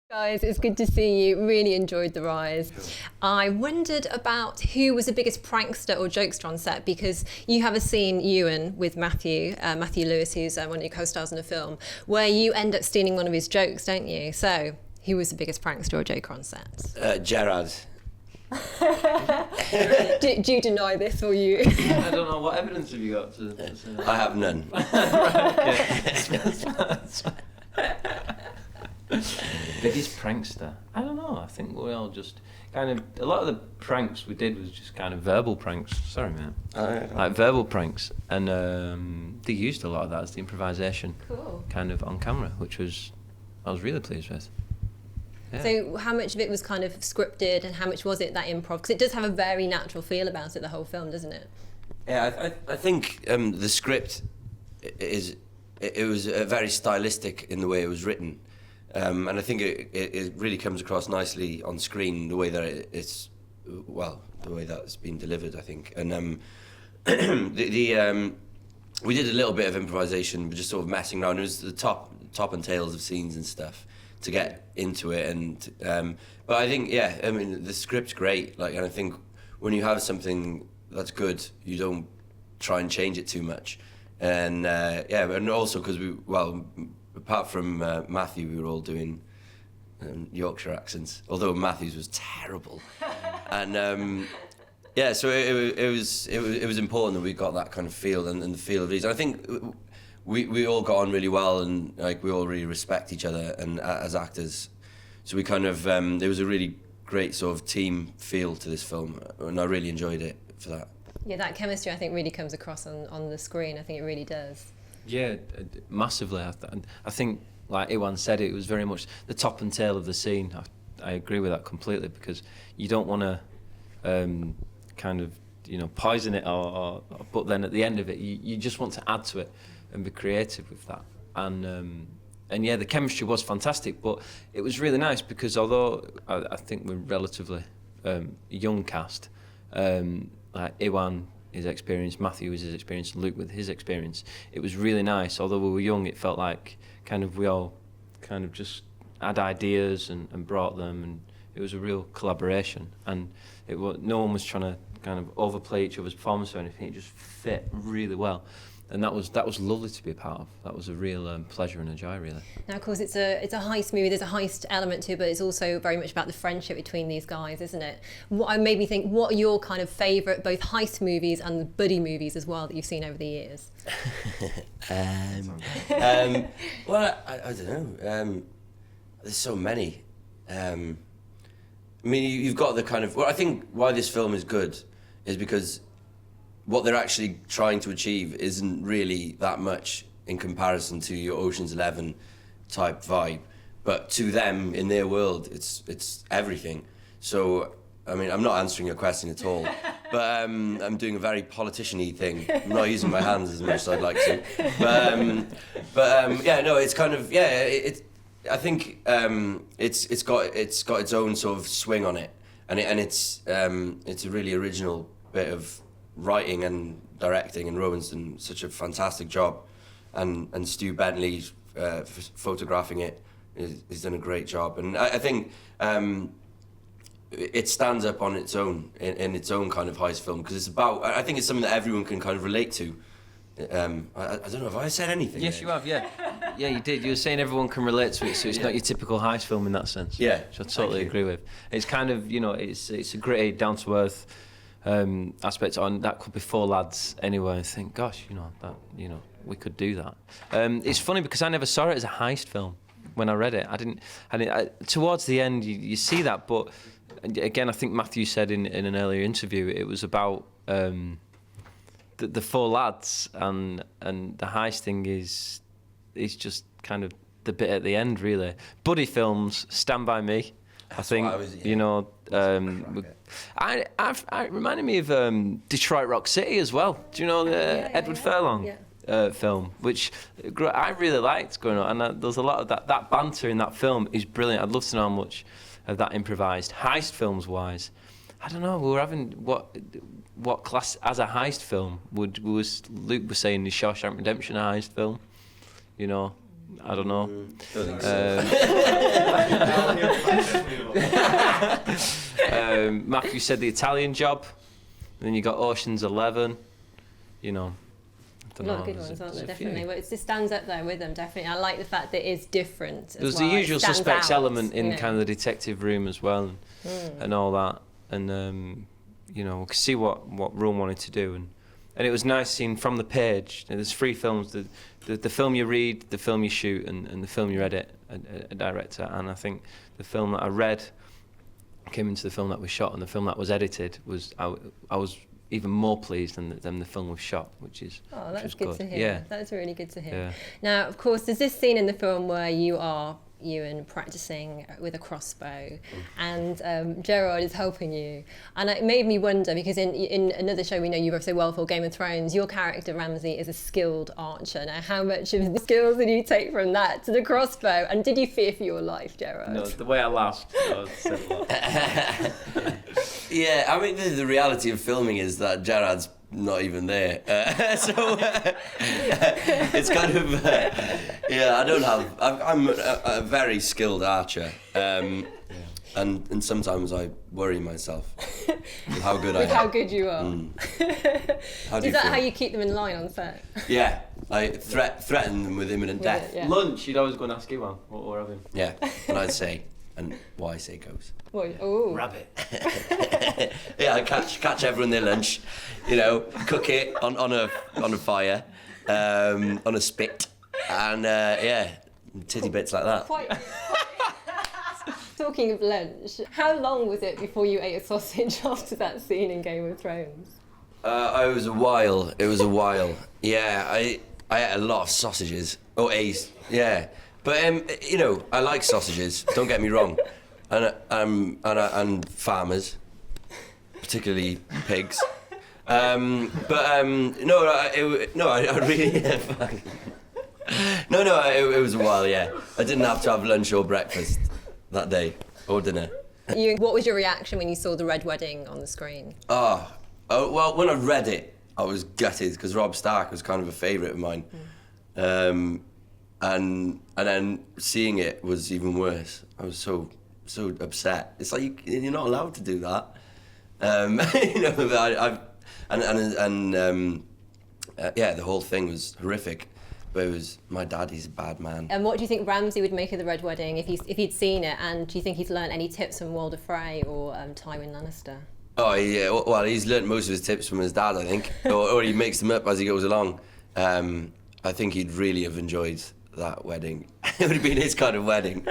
Guys, it's good to see you. Really enjoyed The Rise. Cool. I wondered about who was the biggest prankster or jokester on set, because you have a scene, Ewan, with Matthew Lewis, who's one of your co-stars in the film, where you end up stealing one of his jokes, don't you? So, who was the biggest prankster or joker on set? Gerard. do you deny this, or you? I don't know, what evidence have you got to say that? I have none. Biggest prankster? I don't know. I think we all just kind of, a lot of the pranks we did was just kind of verbal pranks. Sorry, mate. Like verbal pranks, and they used a lot of that as the improvisation, kind of on camera, which I was really pleased with. Yeah. So how much of it was kind of scripted, and how much was it that improv? Because it does have a very natural feel about it, the whole film, doesn't it? Yeah, I think the script it was very stylistic in the way it was written. And I think it really comes across nicely on screen, the way that the way that it's been delivered, I think. And we did a little bit of improvisation, just sort of messing around. It was the top and tails of scenes and stuff to get into it. And but I think, I mean, the script's great. And I think when you have something that's good, you don't try and change it too much. And and also because apart from Matthew, we were all doing Yorkshire accents, although Matthew's was terrible. And so it was important that we got that kind of feel and the feel of these. And I think we all got on really well, and we all really respect each other and as actors. So we kind of there was a really great sort of team feel to this film, and I really enjoyed it for that. Yeah, that chemistry I think really comes across on the screen. I think it really does. Yeah, massively. I think, like Iwan said, it was very much the top and tail of the scene. I agree with that completely, because you don't want to kind of, poison it, but then at the end of it, you just want to add to it and be creative with that. And the chemistry was fantastic, but it was really nice because although I think we're relatively young cast, like Iwan, his experience, Matthew with his experience, Luke with his experience, it was really nice. Although we were young, it felt like kind of we all kind of just had ideas and brought them, and it was a real collaboration. And no one was trying to kind of overplay each other's performance or anything. It just fit really well. And that was lovely to be a part of. That was a real pleasure and a joy, really. Now, of course, it's a heist movie. There's a heist element to it, but it's also very much about the friendship between these guys, isn't it? What made me think, what are your kind of favourite both heist movies and the buddy movies as well that you've seen over the years? Well, I don't know. There's so many. I mean, you've got the kind of... Well, I think why this film is good is because what they're actually trying to achieve isn't really that much in comparison to your Ocean's 11 type vibe, but to them, in their world, it's everything. So, I mean, I'm not answering your question at all, but I'm doing a very politician-y thing. I'm not using my hands as much as I'd like to. It's kind of, I think it's got its own sort of swing on it, and it's a really original bit of writing and directing, and Rowan's done such a fantastic job, and Stu Bentley photographing it has done a great job, and I think it stands up on its own in its own kind of heist film, because I think it's something that everyone can kind of relate to. I don't know, have I said anything? Yes, you have, yeah. Yeah, you did. You were saying everyone can relate to it, so it's not your typical heist film in that sense. Yeah. Which I totally agree with. It's kind of, it's a gritty, down-to-earth aspect on that. Could be four lads anyway. I think, gosh, we could do that. It's funny because I never saw it as a heist film when I read it. Towards the end, you see that, but again, I think Matthew said in an earlier interview, it was about the four lads, and the heist thing is just kind of the bit at the end, really. Buddy films, Stand By Me. That's I think, what it reminded me of Detroit Rock City as well. Do you know the Edward Furlong film, which I really liked growing up, and there's a lot of that banter in that film is brilliant. I'd love to know how much of that improvised. Heist films wise, I don't know, we were having what class as a heist film Luke was saying, the Shawshank Redemption a heist film, I don't know. Don't think so. Matthew said the Italian Job. Then you got Ocean's 11. You know, I don't A lot know. of good ones, There's aren't there? a Definitely. few. Well, it stands up there with them, definitely. I like the fact that it's different. There's as the well. It usual stands suspects out, element in you know. kind of the detective room as well, and all that. And you know, we could see what Rheon wanted to do, and it was nice seeing from the page. There's 3 films: the film you read, the film you shoot, and the film you edit. A director, and I think the film that I read came into the film that was shot, and the film that was edited was I was even more pleased than the film was shot, which is good to hear. Yeah, That's really good to hear. Yeah. Now, of course, there's this scene in the film where Ewan practicing with a crossbow, and Gerard is helping you, and it made me wonder because in another show we know you both so well for, Game of Thrones, your character Ramsey is a skilled archer. Now, how much of the skills did you take from that to the crossbow, and did you fear for your life, Gerard? No, the way I laughed, I said a lot. Yeah, I mean, the reality of filming is that Gerard's not even there. It's kind of, I don't have, I'm a very skilled archer. And sometimes I worry myself with how good I am. How good you are. How do Is you that feel? how you keep them in line on set? Yeah, I threaten them with imminent death. Yeah. Lunch, you'd always go and ask Iwan what we're having. Yeah, and I'd say, and what I say goes. Oh. Rabbit. Yeah, I catch everyone their lunch, you know, cook it on a fire, on a spit, and titty bits like that. Quite. Talking of lunch, how long was it before you ate a sausage after that scene in Game of Thrones? It was a while. Yeah, I ate a lot of sausages. Yeah. But you know, I like sausages. Don't get me wrong, and farmers, particularly pigs. I really. It was a while. Yeah, I didn't have to have lunch or breakfast that day or dinner. What was your reaction when you saw the Red Wedding on the screen? Oh, well, when I read it, I was gutted because Robb Stark was kind of a favourite of mine. And then seeing it was even worse. I was so upset. It's like you're not allowed to do that. You know, the whole thing was horrific. But it was my dad. He's a bad man. And what do you think Ramsey would make of the Red Wedding if he'd seen it? And do you think he's learned any tips from Walder Frey or Tywin Lannister? Oh yeah, well he's learnt most of his tips from his dad, I think, or he makes them up as he goes along. I think he'd really have enjoyed that wedding. It would have been his kind of wedding.